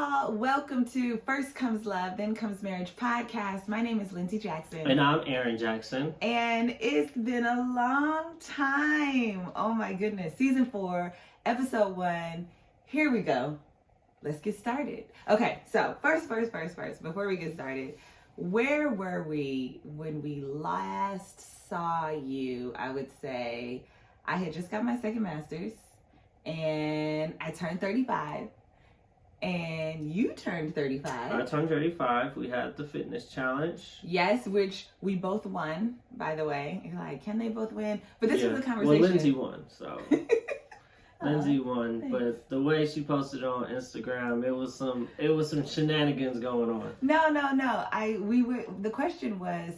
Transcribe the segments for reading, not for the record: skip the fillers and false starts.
y'all. Welcome to First Comes Love, Then Comes Marriage podcast. My name is Lindsey Jackson. And I'm Aaron Jackson. And it's been a long time. Oh my goodness. Season 4, episode 1. Here we go. Let's get started. Okay, so first, before we get started, where were we when we last saw you? I would say I had just got my second master's and I turned 35. And you turned 35. I turned 35. We had the fitness challenge. Yes, which we both won, by the way. You're like, can they both win? But this was a conversation. Well, Lindsey won, so. Lindsey won, thanks. but the way she posted on Instagram, it was some shenanigans going on. No. The question was,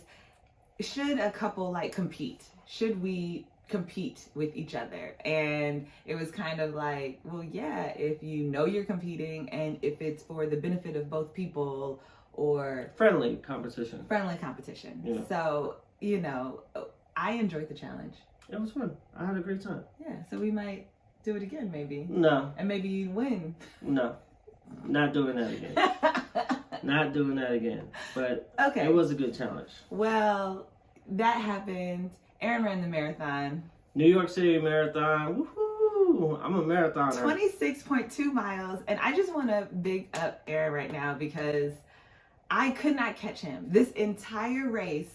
should a couple like compete? Should we compete with each other? And it was kind of like, well, yeah, if you know you're competing and if it's for the benefit of both people or Friendly competition. Yeah. So, I enjoyed the challenge. It was fun. I had a great time. Yeah, so we might do it again, maybe. No. And maybe you'd win. No. Not doing that again. Not doing that again. But okay. It was a good challenge. Well, that happened. Aaron ran the marathon. New York City Marathon. Woohoo! I'm a marathoner. 26.2 miles. And I just want to big up Aaron right now because I could not catch him. This entire race,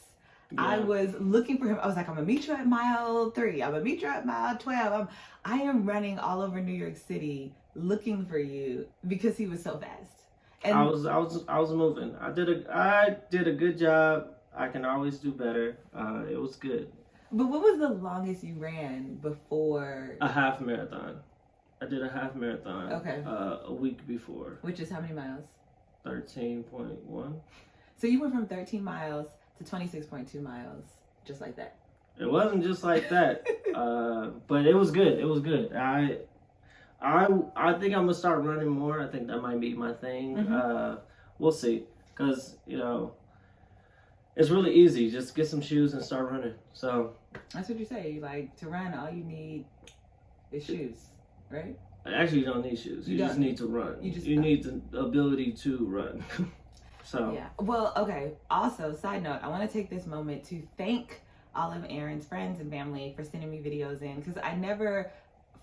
yeah. I was looking for him. I was like, I'm going to meet you at mile 3. I'm going to meet you at mile 12. I am running all over New York City looking for you because he was so fast. And I was moving. I did a good job. I can always do better. It was good. But what was the longest you ran before? A half marathon. I did a half marathon. Okay. A week before. Which is how many miles? 13.1. So you went from 13 miles to 26.2 miles, just like that. It wasn't just like that, but it was good. It was good. I think I'm gonna start running more. I think that might be my thing. Mm-hmm. We'll see, cause it's really easy. Just get some shoes and start running. So that's what you say. Like to run, all you need is shoes, right? Actually, you don't need shoes. You just need to run. You need the ability to run. So yeah. Well, okay. Also, side note, I want to take this moment to thank all of Aaron's friends and family for sending me videos in because I never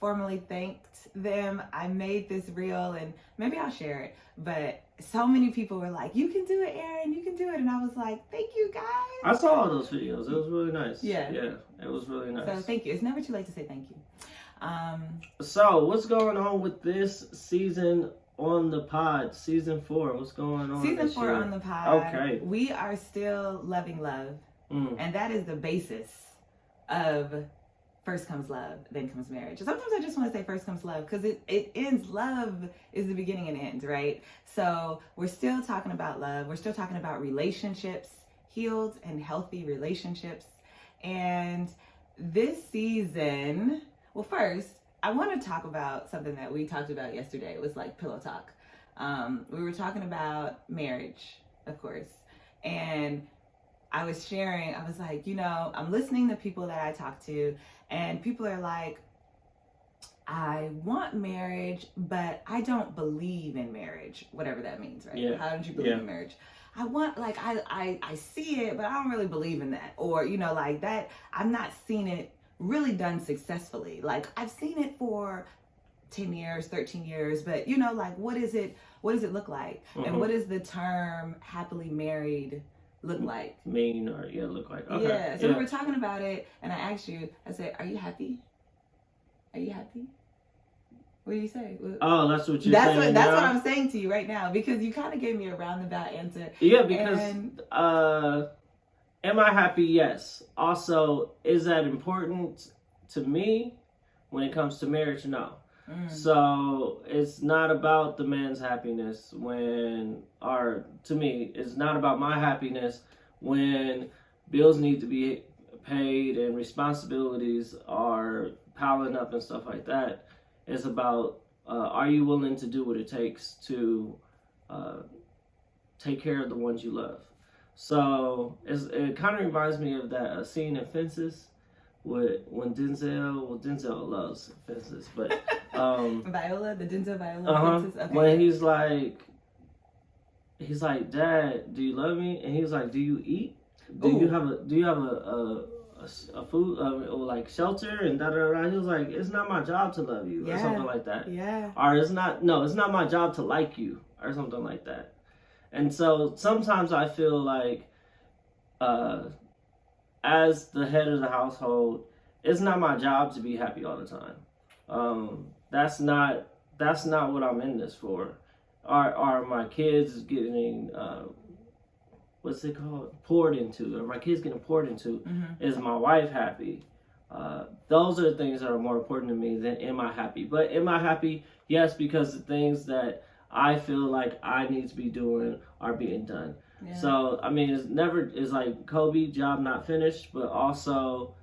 formally thanked them. I made this reel and maybe I'll share it, but so many people were like, you can do it, Aaron, you can do it. And I was like, thank you guys. I saw all those videos. It was really nice. Yeah, it was really nice. So thank you. It's never too late to say thank you. So what's going on with this season on the pod? Season 4, what's going on? Season 4 on the pod. Okay. We are still loving love. And that is the basis of First Comes Love, Then Comes Marriage. Sometimes I just want to say First Comes Love because it ends, love is the beginning and end, right? So we're still talking about love. We're still talking about relationships, healed and healthy relationships. And this season, well, first, I want to talk about something that we talked about yesterday. It was like pillow talk. We were talking about marriage, of course. And I was sharing, I was like, I'm listening to people that I talk to, and people are like, I want marriage, but I don't believe in marriage, whatever that means, right? Yeah. How don't you believe in marriage? I want, like, I see it, but I don't really believe in that. Or, like that, I'm not seeing it really done successfully. Like, I've seen it for 10 years, 13 years, but, like, what does it look like? Mm-hmm. And what is the term happily married look like? Mean or look like. Okay. Yeah. So we were talking about it and I asked you, I said, are you happy? Are you happy? What do you say? Oh, that's what you're saying. That's what I'm saying to you right now because you kind of gave me a roundabout answer. Yeah, because am I happy? Yes. Also, is that important to me when it comes to marriage? No. So it's not about the man's happiness to me, it's not about my happiness when bills need to be paid and responsibilities are piling up and stuff like that. It's about, are you willing to do what it takes to take care of the ones you love? So it kind of reminds me of that scene in Fences when Denzel loves Fences, but Viola, the Denzel Viola Fences. Okay. When he's like, he's like, Dad, do you love me? And he was like, do you eat? Do Ooh. you have a food or like shelter and da da da? He was like, it's not my job to love you or something like that. Yeah. Or it's not my job to like you or something like that. And so sometimes I feel like, as the head of the household, it's not my job to be happy all the time. That's not what I'm in this for. Are my kids getting what's it called? Poured into? Are my kids getting poured into? Mm-hmm. Is my wife happy? Those are the things that are more important to me than am I happy. But am I happy? Yes, because the things that I feel like I need to be doing are being done. Yeah. So, I mean, it's like Kobe, job not finished, but also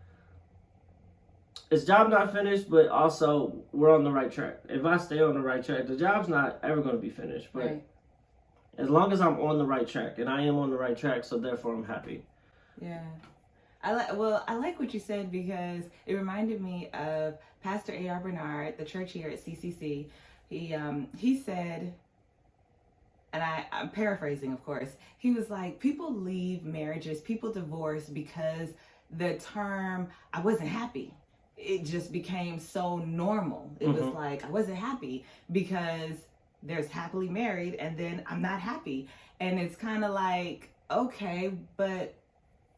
it's job not finished, but also we're on the right track. If I stay on the right track, the job's not ever going to be finished. But right. As long as I'm on the right track, and I am on the right track, so therefore I'm happy. Yeah. I like what you said, because it reminded me of Pastor A.R. Bernard, the church here at CCC. He said, and I'm paraphrasing, of course, he was like, people leave marriages, people divorce because the term, I wasn't happy. It just became so normal. It was like, I wasn't happy because there's happily married and then I'm not happy. And it's kind of like, okay, but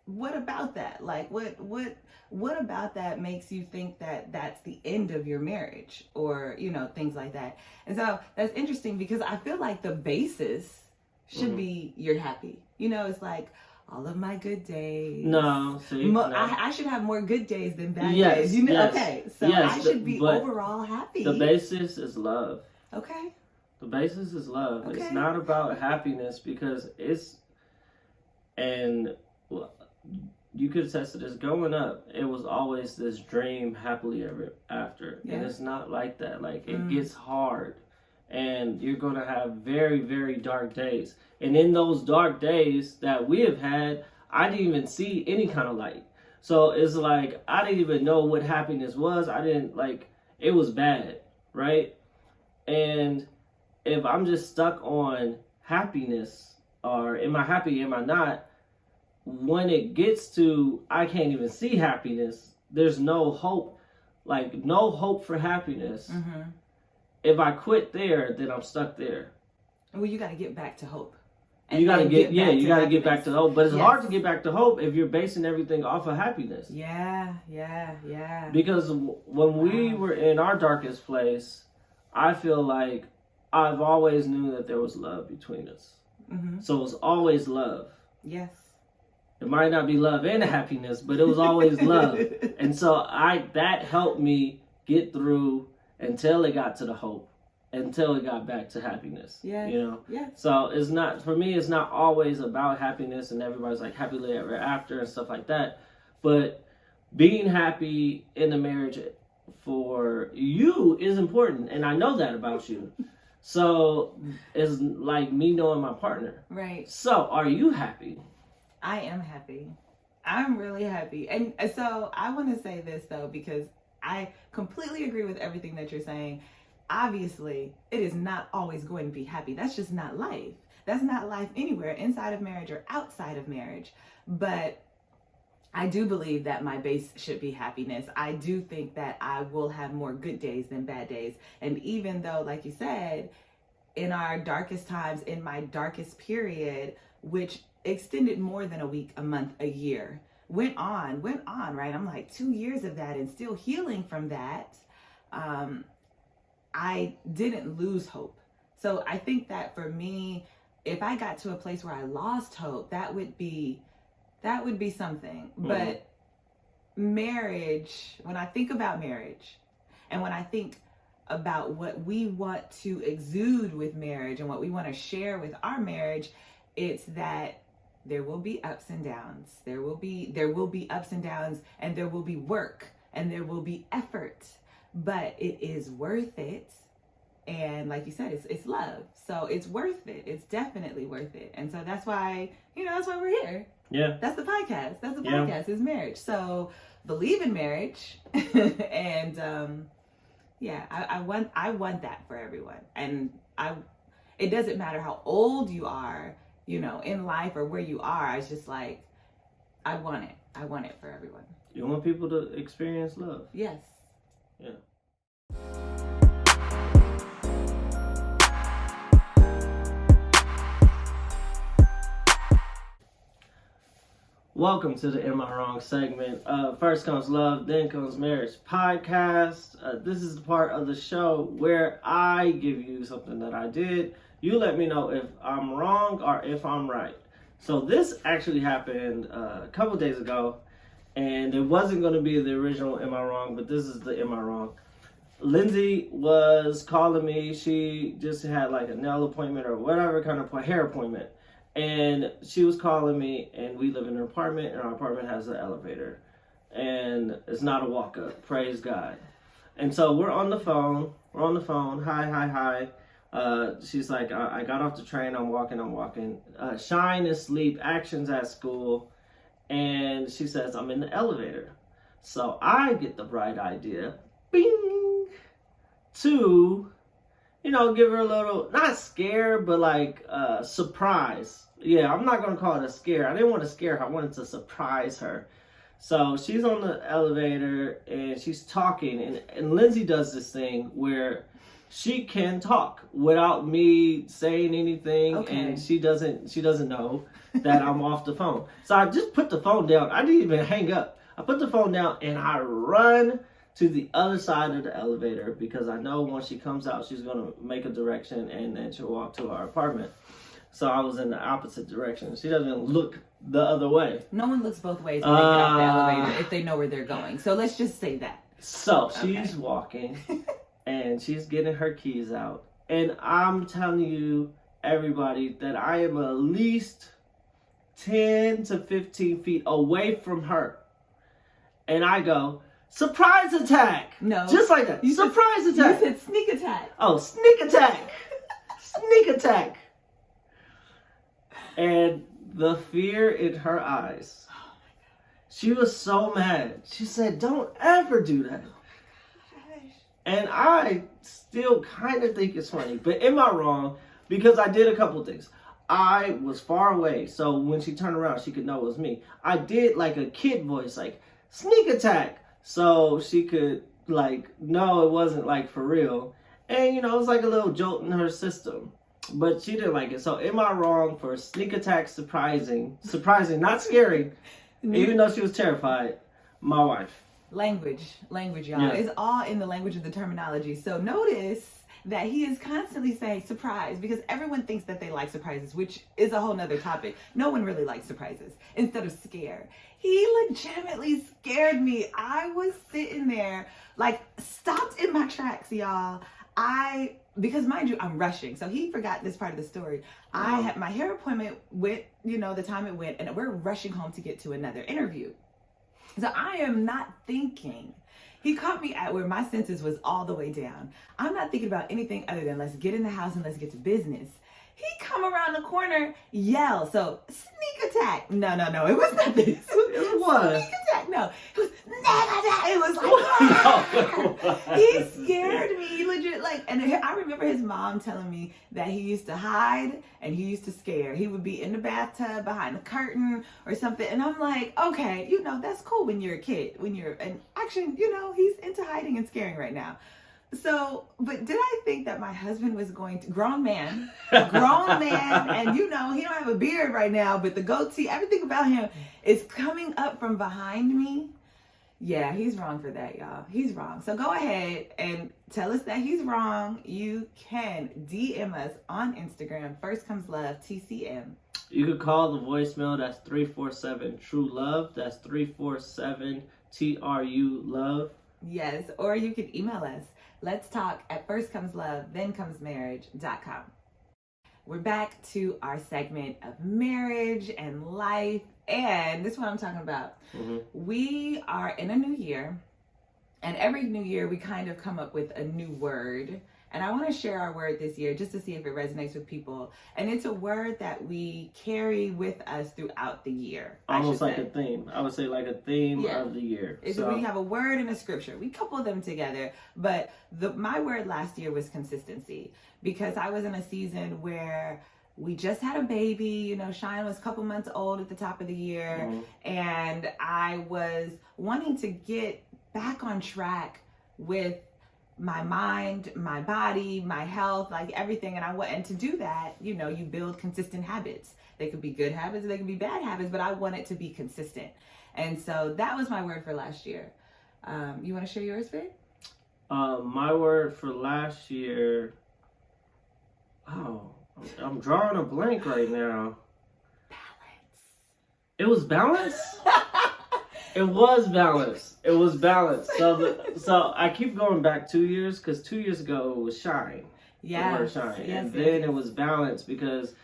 what about that? Like, what about that makes you think that that's the end of your marriage, or, things like that? And so that's interesting, because I feel like the basis should be you're happy. It's like, all of my good days. No, see, no. I should have more good days than bad days. Yes. Okay, so I should be overall happy. The basis is love. Okay. The basis is love. Okay. It's not about happiness, because you could attest to this. Growing up, it was always this dream happily ever after. Yeah. And it's not like that. Like, it gets hard. And you're going to have very, very dark days. And in those dark days that we have had, I didn't even see any kind of light. So it's like, I didn't even know what happiness was. It was bad, right? And if I'm just stuck on happiness, or am I happy, am I not? When it gets to, I can't even see happiness, there's no hope, no hope for happiness. Mm-hmm. If I quit there, then I'm stuck there. Well, you got to get back to hope. You got to get back to hope. But it's hard to get back to hope if you're basing everything off of happiness. Yeah. Because when we were in our darkest place, I feel like I've always knew that there was love between us. Mm-hmm. So it was always love. Yes. It might not be love and happiness, but it was always love. And so that helped me get through until it got to the hope, until it got back to happiness. Yeah. Yeah. So it's not always about happiness, and everybody's like happily ever after and stuff like that. But being happy in the marriage for you is important, and I know that about you. So it's like me knowing my partner. Right. So are you happy? I am happy. I'm really happy. And so I want to say this, though, because I completely agree with everything that you're saying. Obviously, it is not always going to be happy. That's just not life. That's not life anywhere, inside of marriage or outside of marriage. But I do believe that my base should be happiness. I do think that I will have more good days than bad days. And even though, like you said, in our darkest times, in my darkest period, which extended more than a week, a month, a year, went on, right? I'm like 2 years of that and still healing from that. I didn't lose hope. So I think that for me, if I got to a place where I lost hope, that would be something. Mm-hmm. But marriage, when I think about marriage, and when I think about what we want to exude with marriage and what we want to share with our marriage, it's that there will be ups and downs. There will be ups and downs, and there will be work, and there will be effort, but it is worth it. And like you said, it's love. So it's worth it. It's definitely worth it. And so that's why we're here. Yeah. That's the podcast. Podcast is marriage. So believe in marriage. And I want that for everyone. And it doesn't matter how old you are, you know, in life or where you are. It's just like, I want it. I want it for everyone. You want people to experience love. Yes. Yeah. Welcome to the Am I Wrong segment. First Comes Love, Then Comes Marriage podcast. This is the part of the show where I give you something that I did. You let me know if I'm wrong or if I'm right. So this actually happened a couple days ago, and it wasn't going to be the original Am I Wrong, but this is the Am I Wrong. Lindsey was calling me. She just had like a nail appointment or whatever kind of hair appointment. And she was calling me, and we live in an apartment, and our apartment has an elevator. And it's not a walk-up, praise God. And so we're on the phone. Hi. She's like, I got off the train, I'm walking. Shine is sleep, action's at school. And she says, I'm in the elevator. So I get the bright idea, bing, to, you know, give her a little, not scare, but like surprise. Yeah, I'm not going to call it a scare. I didn't want to scare her. I wanted to surprise her. So she's on the elevator and she's talking. And Lindsey does this thing where she can talk without me saying anything. Okay. And she doesn't know that I'm off the phone. So I just put the phone down. I didn't even hang up. I put the phone down and I run to the other side of the elevator because I know once she comes out, she's going to make a direction and then she'll walk to our apartment. So I was in the opposite direction. She doesn't look the other way. No one looks both ways when they get off the elevator if they know where they're going. So let's just say that. So she's walking and she's getting her keys out. And I'm telling you, everybody, that I am at least 10 to 15 feet away from her. And I go, surprise attack! No. Just like that. Surprise attack! You said sneak attack. Oh, sneak attack! Sneak attack! And the fear in her eyes. Oh my God. She was so mad. She said, don't ever do that. And I still kind of think it's funny. But am I wrong? Because I did a couple things. I was far away. So when she turned around, she could know it was me. I did like a kid voice, like, sneak attack. So she could like, know it wasn't like for real. And, you know, it was like a little jolt in her system. But she didn't like it. So am I wrong for sneak attack surprising, not scary, even though she was terrified, my wife? Language, y'all. Yeah. It's all in the language of the terminology. So notice that he is constantly saying surprise because everyone thinks that they like surprises, which is a whole nother topic. No one really likes surprises instead of scare. He legitimately scared me. I was sitting there, like, stopped in my tracks, y'all. Because mind you, I'm rushing. So he forgot this part of the story. I had my hair appointment with, you know, the time it went, and we're rushing home to get to another interview. So I am not thinking. He caught me at where my senses was all the way down. I'm not thinking about anything other than let's get in the house and let's get to business. He come around the corner, yell. So sneak attack. No. It was not this. It was. Sneak attack. No. It was it was like, he scared me legit. Like, and I remember his mom telling me that he used to hide and he used to scare. He would be in the bathtub behind the curtain or something. And I'm like, okay, you know, that's cool when you're a kid. And actually, you know, he's into hiding and scaring right now. So, but did I think that my husband was going to, grown man, and you know, he don't have a beard right now, but the goatee, everything about him is coming up from behind me. Yeah, he's wrong for that, y'all. He's wrong. So go ahead and tell us that he's wrong. You can DM us on Instagram, First Comes Love, TCM. You could call the voicemail, that's 347 True Love. That's 347 TRU Love. Yes, or you can email us. Let's talk at firstcomeslove.com. We're back to our segment of marriage and life, and this is what I'm talking about. Mm-hmm. We are in a new year, and every new year we kind of come up with a new word, And I want to share our word this year just to see if it resonates with people. And it's a word that we carry with us throughout the year. Almost like a theme. I would say like a theme of the year. So we have a word and a scripture. We couple them together. But my word last year was consistency, because I was in a season where we just had a baby. You know, Shine was a couple months old at the top of the year. And I was wanting to get back on track with my mind, my body, my health, like everything. And to do that, you know, you build consistent habits. They could be good habits, or they could be bad habits, but I want it to be consistent. And so that was my word for last year. You want to share yours, babe? My word for last year, I'm drawing a blank right now. Balance. It was balance? It was balance. It was balance. So I keep going back 2 years, because 2 years ago it was shine. Yeah. The word shine. And then it was balance, because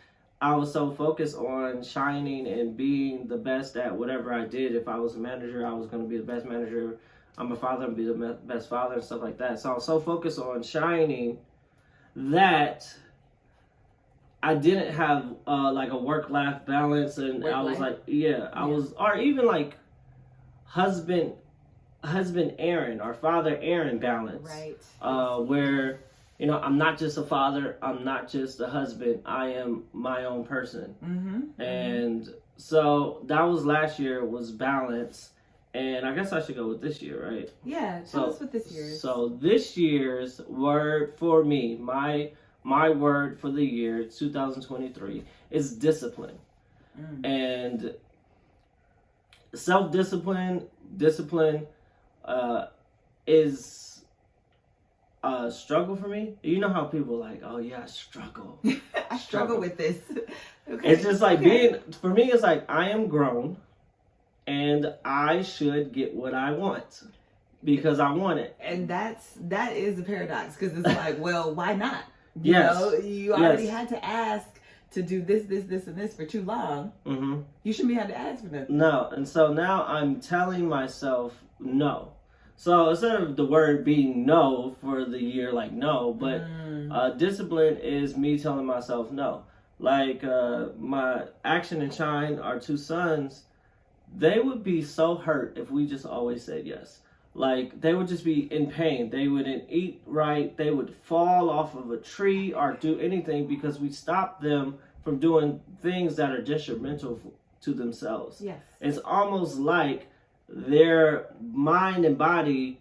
I was so focused on shining and being the best at whatever I did. If I was a manager, I was going to be the best manager. I'm a father, I'm going to be the best father and stuff like that. So I was so focused on shining that I didn't have like a work-life balance. And I was like, I was, or even like husband Aaron, or father Aaron balance. Right. Where, you know, I'm not just a father, I'm not just a husband, I am my own person. And so that was last year, was balance. And I guess I should go with this year, right? Yeah, tell us what this year is. So this year's word for me, my word for the year 2023 is discipline. And discipline is a struggle for me. You know how people are like, oh yeah, I struggle. I struggle with this. It's just like for me, it's like I am grown and I should get what I want because I want it. And that is a paradox, because it's like, well, why not? You know, you already had to ask to do this, and this for too long. You shouldn't be had to ask for nothing. No, and so now I'm telling myself no. So instead of the word being no for the year, like no, but discipline is me telling myself no. Like my Action and Shine, our two sons, they would be so hurt if we just always said yes. Like, they would just be in pain. They wouldn't eat right. They would fall off of a tree or do anything because we stopped them from doing things that are detrimental to themselves. Yes. It's almost like their mind and body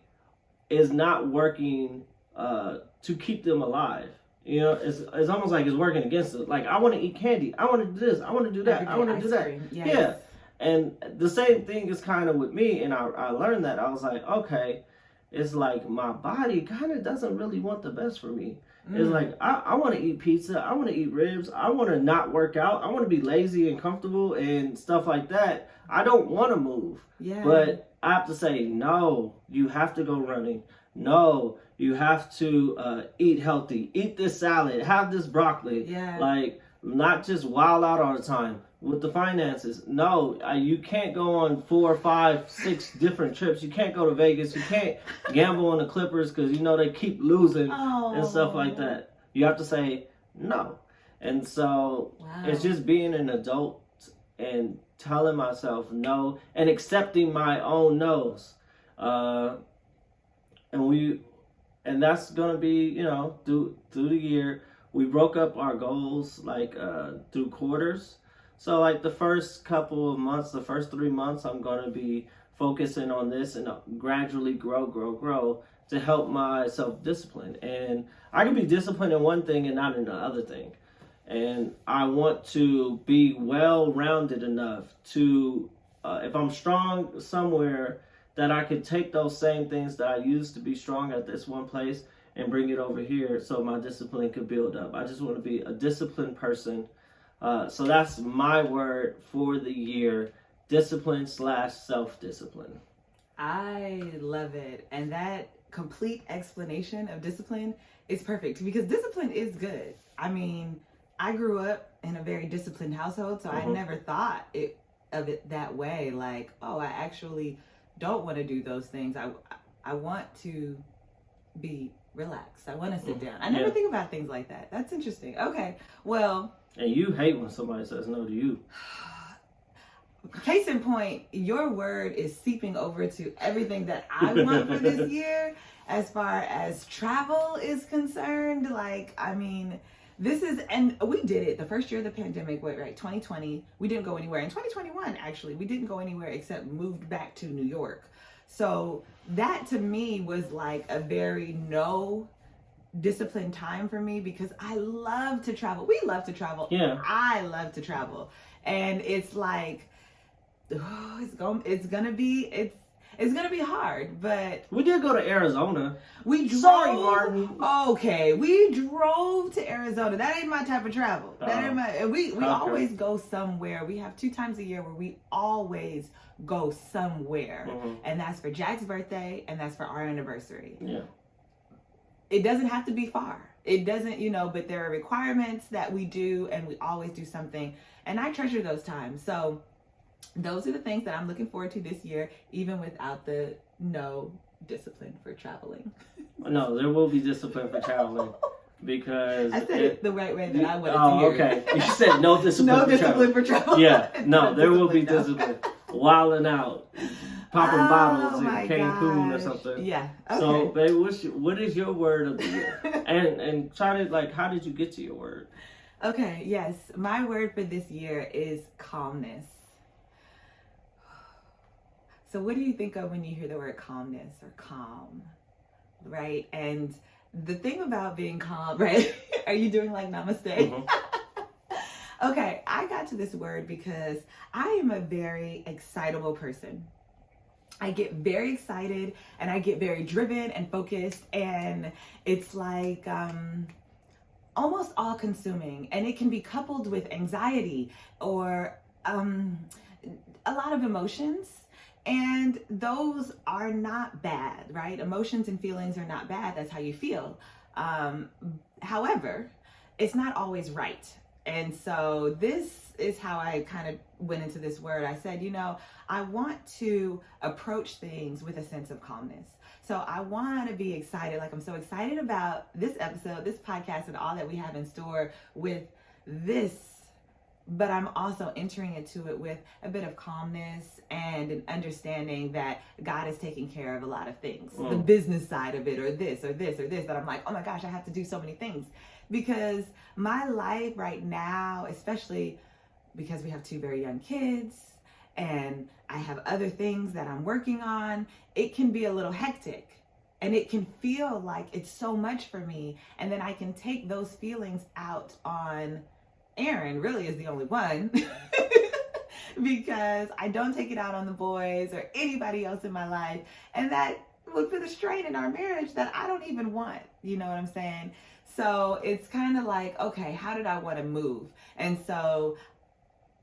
is not working to keep them alive. You know, it's almost like it's working against it. Like, I want to eat candy. I want to do this. I want to do that. I want to do that. Yes. Yeah. And the same thing is kind of with me, and I learned that. I was like, okay, it's like my body kind of doesn't really want the best for me. It's like, I want to eat pizza, I want to eat ribs, I want to not work out, I want to be lazy and comfortable and stuff like that. I don't want to move. Yeah. But I have to say, no, you have to go running. No, you have to eat healthy. Eat this salad, have this broccoli. Yeah. Like, not just wild out all the time. With the finances, no, you can't go on 4, 5, 6 different trips. You can't go to Vegas. You can't gamble on the Clippers because you know they keep losing and stuff like that. You have to say no. And so it's just being an adult and telling myself no and accepting my own no's. And that's gonna be, you know, through the year. We broke up our goals like through quarters. So like the first couple of months, the first 3 months, I'm going to be focusing on this and gradually grow to help my self-discipline. And I can be disciplined in one thing and not in the other thing. And I want to be well-rounded enough to, if I'm strong somewhere, that I could take those same things that I used to be strong at this one place and bring it over here so my discipline could build up. I just want to be a disciplined person. So that's my word for the year, discipline/self-discipline. I love it. And that complete explanation of discipline is perfect because discipline is good. I mean, I grew up in a very disciplined household, so I never thought of it that way. Like, oh, I actually don't want to do those things. I want to be relax. I want to sit down. I never think about things like that. That's interesting. Okay. Well. And you hate when somebody says no to you. Case in point, your word is seeping over to everything that I want for this year as far as travel is concerned. Like, I mean, this is, and we did it the first year of the pandemic, right? 2020, we didn't go anywhere. In 2021, actually, we didn't go anywhere except moved back to New York. So that to me was like a very disciplined time for me because I love to travel. We love to travel. Yeah. I love to travel. And it's like, it's gonna be hard, but we did go to Arizona. We drove. Sorry, Martin. Okay, we drove to Arizona. That ain't my type of travel. That ain't my. We always go somewhere. We have 2 times a year where we always go somewhere, and that's for Jack's birthday and that's for our anniversary. Yeah. It doesn't have to be far. It doesn't, but there are requirements that we do, and we always do something, and I treasure those times. So those are the things that I'm looking forward to this year, even without the no discipline for traveling. No, there will be discipline for traveling because I said it the right way that I wanted to hear. Okay. You said no discipline. No discipline for travel. Yeah, no, there will be discipline. Wilding out, popping bottles in Cancun or something. Yeah. Okay. So, babe, what is your word of the year? and try to how did you get to your word? Okay. Yes, my word for this year is calmness. So what do you think of when you hear the word calmness or calm, right? And the thing about being calm, right? Are you doing like namaste? Mm-hmm. Okay, I got to this word because I am a very excitable person. I get very excited and I get very driven and focused, and it's like almost all consuming, and it can be coupled with anxiety or a lot of emotions. And those are not bad, right? Emotions and feelings are not bad. That's how you feel. However, it's not always right. And so this is how I kind of went into this word. I said, I want to approach things with a sense of calmness. So I want to be excited. Like, I'm so excited about this episode, this podcast, and all that we have in store with this. But I'm also entering into it with a bit of calmness and an understanding that God is taking care of a lot of things. The business side of it, or this, or this, or this, that I'm like, oh my gosh, I have to do so many things. Because my life right now, especially because we have 2 very young kids and I have other things that I'm working on, it can be a little hectic. And it can feel like it's so much for me. And then I can take those feelings out on Aaron. Really is the only one because I don't take it out on the boys or anybody else in my life, and that would put a strain in our marriage that I don't even want. You know what I'm saying? So it's kind of like, okay, how did I want to move? And so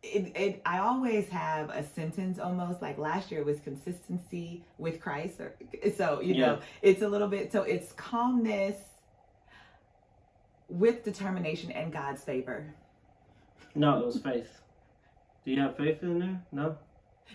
I always have a sentence, almost like last year was consistency with Christ, or so you know, it's a little bit. So it's calmness with determination and God's favor. No, it was faith. Do you have faith in there? No?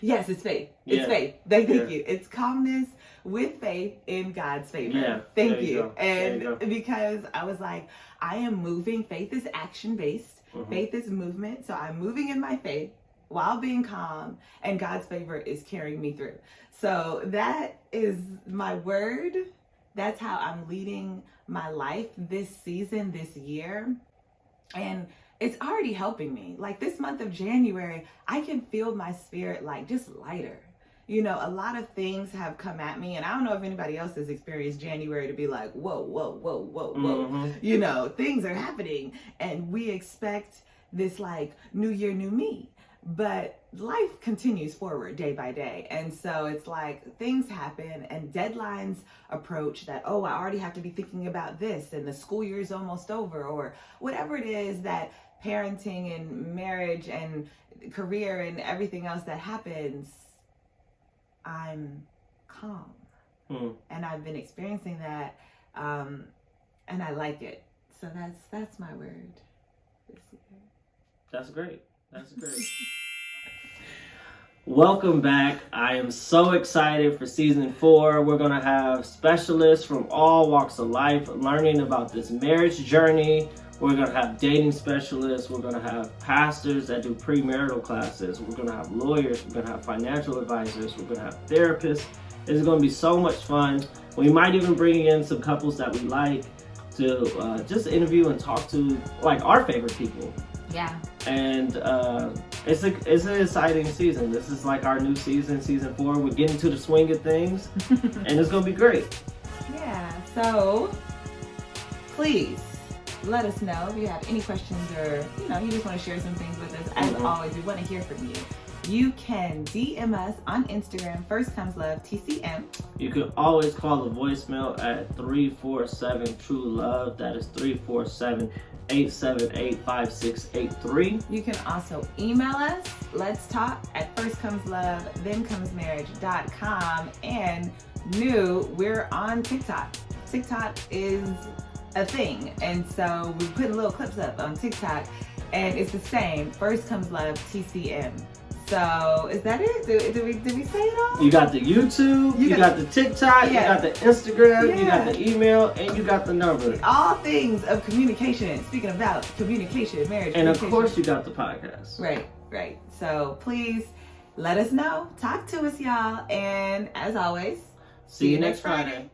Yes, it's faith. It's faith. Thank you. It's calmness with faith in God's favor. Yeah. Thank you. And because I was like, I am moving. Faith is action-based. Mm-hmm. Faith is movement. So I'm moving in my faith while being calm, and God's favor is carrying me through. So that is my word. That's how I'm leading my life this season, this year. And it's already helping me. Like this month of January, I can feel my spirit like just lighter. You know, a lot of things have come at me, and I don't know if anybody else has experienced January to be like, whoa. Mm-hmm. You know, things are happening, and we expect this like new year, new me. But life continues forward day by day. And so it's like things happen and deadlines approach that, oh, I already have to be thinking about this, and the school year is almost over, or whatever it is that parenting and marriage and career and everything else that happens, I'm calm. And I've been experiencing that, and I like it. So that's my word this year. That's great. That's great. Welcome back. I am so excited for season 4. We're going to have specialists from all walks of life learning about this marriage journey. We're going to have dating specialists. We're going to have pastors that do premarital classes. We're going to have lawyers. We're going to have financial advisors. We're going to have therapists. It's going to be so much fun. We might even bring in some couples that we like to just interview and talk to, like, our favorite people. Yeah. And it's an exciting season. This is like our new season, season 4. We're getting to the swing of things, and it's going to be great. Yeah, so please let us know if you have any questions or, you just want to share some things with us. As always, we want to hear from you. You can DM us on Instagram, First Comes Love TCM. You can always call the voicemail at 347-TRUE-LOVE. That is 347-878-5683. You can also email us, let's talk at firstcomeslovethenComesMarriage.com. And we're on TikTok. TikTok is a thing. And so we're putting little clips up on TikTok, and it's the same, First Comes Love TCM. So is that it? Did we say it all? You got the YouTube, you got the TikTok, you got the Instagram, you got the email, and you got the number. All things of communication. Speaking about communication, marriage, and of course you got the podcast. Right. So please let us know. Talk to us, y'all. And as always, see you next Friday.